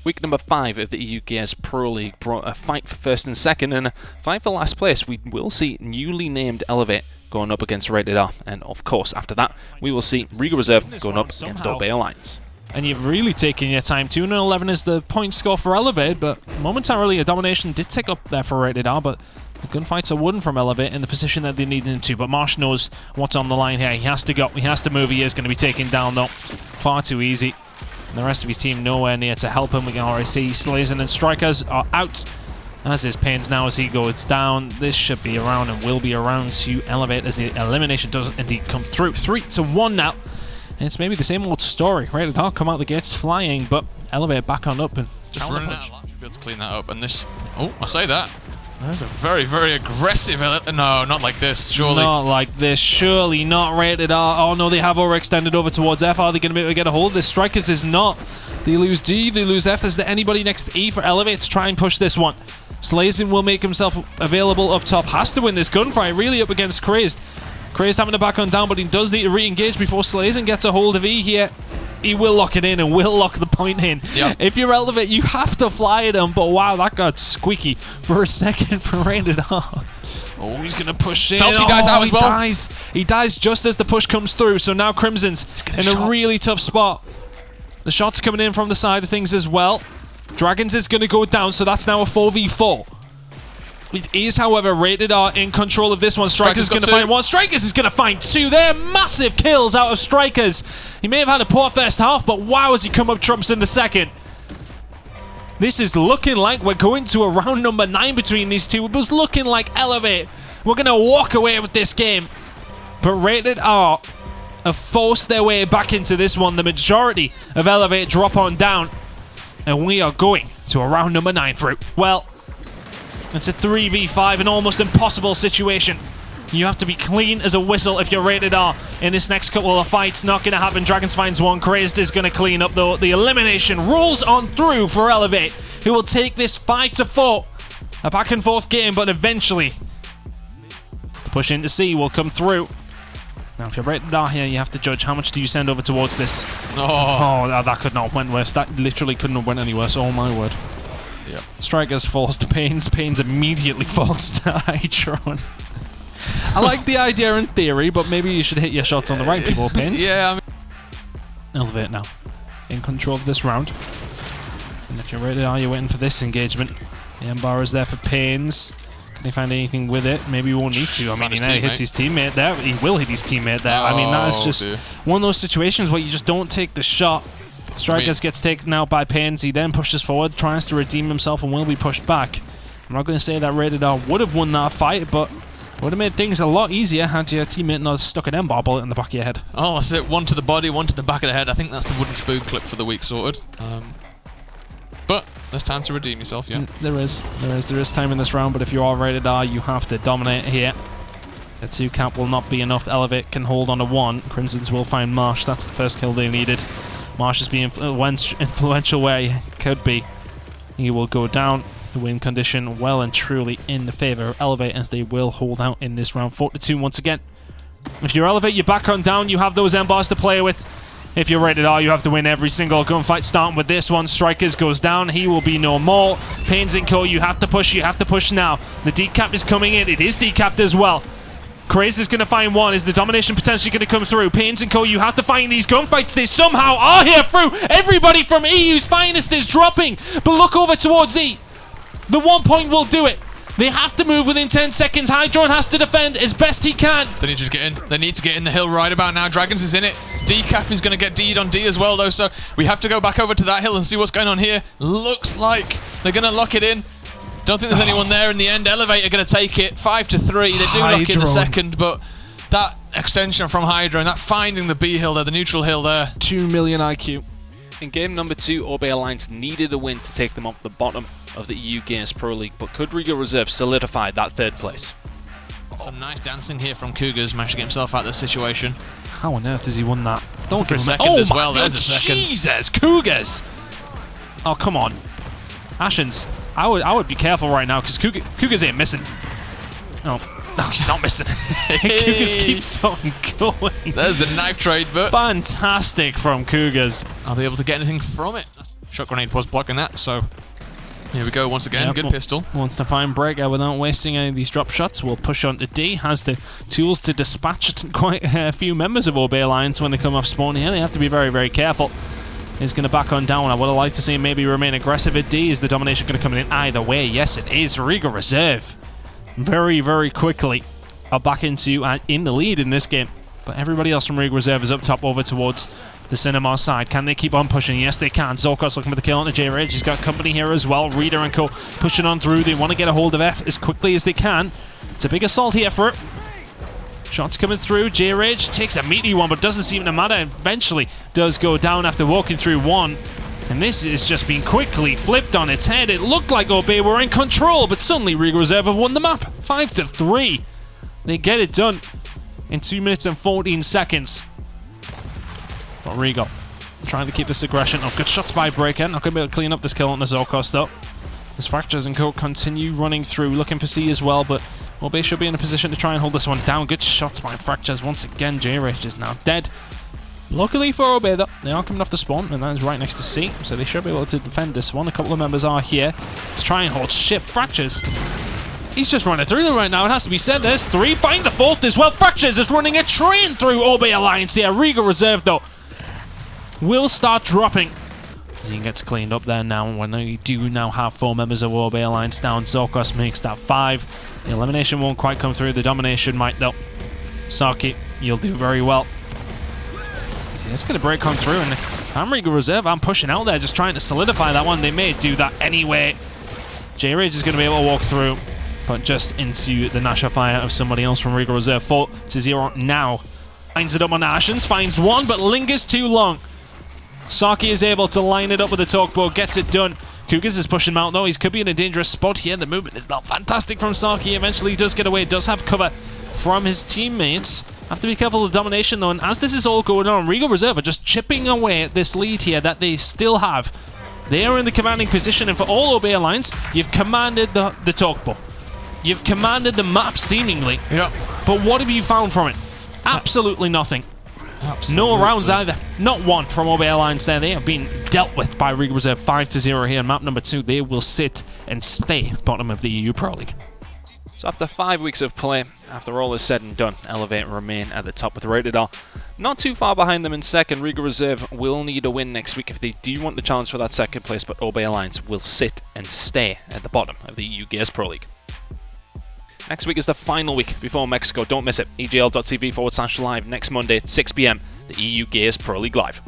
Week number 5 of the EU Gears Pro League brought a fight for first and second and a fight for last place. We will see newly named Elevate going up against Rated R, and of course after that we will see Regal Reserve going up against Obey Alliance. And you've really taken your time. 2-11 is the point score for Elevate, but momentarily a domination did tick up there for Rated R, but the gunfights are won from Elevate in the position that they need them to. But Marsh knows what's on the line here. He has to go, he has to move. He is going to be taken down though. Far too easy. And the rest of his team nowhere near to help him. We can already see Slazen and Strikers are out, as is Pains now as he goes down. This should be around and will be around to Elevate as the elimination does indeed come through. 3-1 now. And it's maybe the same old story. Rated R come out the gates flying, but Elevate back on up and just running out of life. Should be able to clean that up. And this, oh, I say that. There's a very, very aggressive. No, not like this, surely. Not like this, surely not. Rated R. Oh no, they have overextended over towards F. Are they going to be able to get a hold of this? Strikers is not. They lose D, they lose F. Is there anybody next to E for Elevate to try and push this one? Slazen will make himself available up top. Has to win this gunfight, really up against Crazed. Crazed having to back on down, but he does need to re-engage before Slazen gets a hold of E here. He will lock it in and will lock the point in. Yep. If you're Elevate, you have to fly at him, but wow, that got squeaky for a second for Rated R. Oh, he's going to push in. Felty dies out as well. He dies just as the push comes through, so now Crimson's in a really tough spot. The shots coming in from the side of things as well. Dragons is going to go down, so that's now a 4v4. It is, however, Rated R in control of this one. Strikers is going to find one. Strikers is going to find two. They're massive kills out of Strikers. He may have had a poor first half, but wow, has he come up trumps in the second. This is looking like we're going to a round number 9 between these two. It was looking like Elevate. We're going to walk away with this game. But Rated R have forced their way back into this one. The majority of Elevate drop on down. And we are going to a round number 9 through. Well, it's a 3v5, an almost impossible situation. You have to be clean as a whistle if you're Rated R in this next couple of fights. Not going to happen. Dragons finds one. Crazed is going to clean up, though. The elimination rolls on through for Elevate, who will take this 5-4. A back and forth game, but eventually the push into C will come through. Now, if you're Rated R here, you have to judge how much do you send over towards this. Oh, that could not have went worse. That literally couldn't have went any worse. Oh, my word. Yep. Strikers falls to Pains. Pains immediately falls to Hydron. I like the idea in theory, but maybe you should hit your shots on the right people, Pains. Yeah, I mean, Elevate now. In control of this round. And if you're Rated R, you're waiting for this engagement. The M-bar is there for Pains. Can he find anything with it? Maybe he won't need to. I mean, he hits his teammate there. He will hit his teammate there. I mean, that is just one of those situations where you just don't take the shot. Strikers gets taken out by Pains. He then pushes forward, tries to redeem himself, and will be pushed back. I'm not going to say that Rated R would have won that fight, but would have made things a lot easier had your teammate not stuck an M-bar bullet in the back of your head. Oh, that's it. One to the body, one to the back of the head. I think that's the wooden spoon clip for the week sorted. But there's time to redeem yourself, yeah. There is time in this round, but if you are Rated R, you have to dominate here. The 2 cap will not be enough. Elevate can hold on to 1. Crimsons will find Marsh. That's the first kill they needed. Marsh is being influential where he could be. He will go down. The win condition well and truly in the favour of Elevate, as they will hold out in this round. 4-2 once again. If you're Elevate, you're back on down. You have those M-bars to play with. If you're Rated R, you have to win every single gunfight, starting with this one. Strikers goes down. He will be no more. Pains and Co, you have to push. You have to push now. The decap is coming in. It is decapped as well. Craze is going to find one. Is the domination potentially going to come through? Pains and Co, you have to find these gunfights. They somehow are here through. Everybody from EU's finest is dropping. But look over towards E. The 1 point will do it. They have to move within 10 seconds. Hydron has to defend as best he can. They need to get in. They need to get in the hill right about now. Dragons is in it. Decap is going to get D'd on D as well, though. So we have to go back over to that hill and see what's going on here. Looks like they're going to lock it in. Don't think there's anyone there in the end. Elevate are going to take it 5-3. They do lock in the second, but that extension from Hydra and that finding the B hill there, the neutral hill there. 2 million IQ. In game number 2, Obey Alliance needed a win to take them off the bottom of the EU Gears Pro League, but could Regal Reserve solidify that 3rd place? Some nice dancing here from Cougars. Managed to get himself out of this situation. How on earth has he won that? Don't give him a second as well. There's a second. Jesus, Cougars! Oh, come on. Ashens, I would be careful right now, because Cougars ain't missing. Oh. No, he's not missing. Cougars keeps on going. There's the knife trade, but fantastic from Cougars. Are they able to get anything from it? Shot grenade was blocking that, so here we go once again. Yep, Good pistol. Wants to find Breaker without wasting any of these drop shots. We'll push on to D. Has the tools to dispatch quite a few members of OB Alliance when they come off spawn here. They have to be very, very careful. He's going to back on down. I would have liked to see him maybe remain aggressive at D. Is the domination going to come in either way? Yes, it is. Regal Reserve very, very quickly are back into in the lead in this game. But everybody else from Regal Reserve is up top over towards the Cinema side. Can they keep on pushing? Yes, they can. Zorkos looking for the kill onto J-Rage. He's got company here as well. Reader and co pushing on through. They want to get a hold of F as quickly as they can. It's a big assault here for it. Shots coming through. J-Rage takes a meaty one, but doesn't seem to matter. Eventually does go down after walking through one. And this is just being quickly flipped on its head. It looked like OB were in control, but suddenly Regal Reserve have won the map. 5-3. They get it done in 2 minutes and 14 seconds. But Regal trying to keep this aggression. Oh, good shots by Breaker. Not going to be able to clean up this kill on the Zorkos, though. As Fractures and Co continue running through, looking for C as well, but OB should be in a position to try and hold this one down. Good shots by Fractures. Once again, J-Rage is now dead. Luckily for OB, though, they are coming off the spawn, and that is right next to C, so they should be able to defend this one. A couple of members are here to try and hold ship. Fractures, he's just running through them right now. It has to be said, there's three. Find the fourth as well. Fractures is running a train through OB Alliance here. Regal Reserve, though, will start dropping. He gets cleaned up there now, when we do now have 4 members of OB Alliance down. Zorkos makes that 5. The elimination won't quite come through. The domination might, though. Saki, you'll do very well. It's going to break on through, and I'm Regal Reserve. I'm pushing out there, just trying to solidify that one. They may do that anyway. J-Rage is going to be able to walk through, but just into the Nasha fire of somebody else from Regal Reserve. 4-0 now. Lines it up on Ashens, finds one, but lingers too long. Saki is able to line it up with the torque bow, gets it done. Kugas is pushing him out, though. He could be in a dangerous spot here. The movement is not fantastic from Saki. Eventually he does get away, does have cover from his teammates. Have to be careful of the domination, though, and as this is all going on, Regal Reserve are just chipping away at this lead here that they still have. They are in the commanding position, and for all OB Alliance, you've commanded the torque bow. You've commanded the map, seemingly. Yep. But what have you found from it? Absolutely nothing. Absolutely. No rounds either. Not one from OB Alliance there. They have been dealt with by Regal Reserve 5-0 here. Map number 2, they will sit and stay bottom of the EU Pro League. So after 5 weeks of play, after all is said and done, Elevate remain at the top with Rated R. Not too far behind them in second. Regal Reserve will need a win next week if they do want the challenge for that second place, but OB Alliance will sit and stay at the bottom of the EU Gears Pro League. Next week is the final week before Mexico. Don't miss it. EGL.tv/live next Monday at 6 PM, the EU Gears Pro League Live.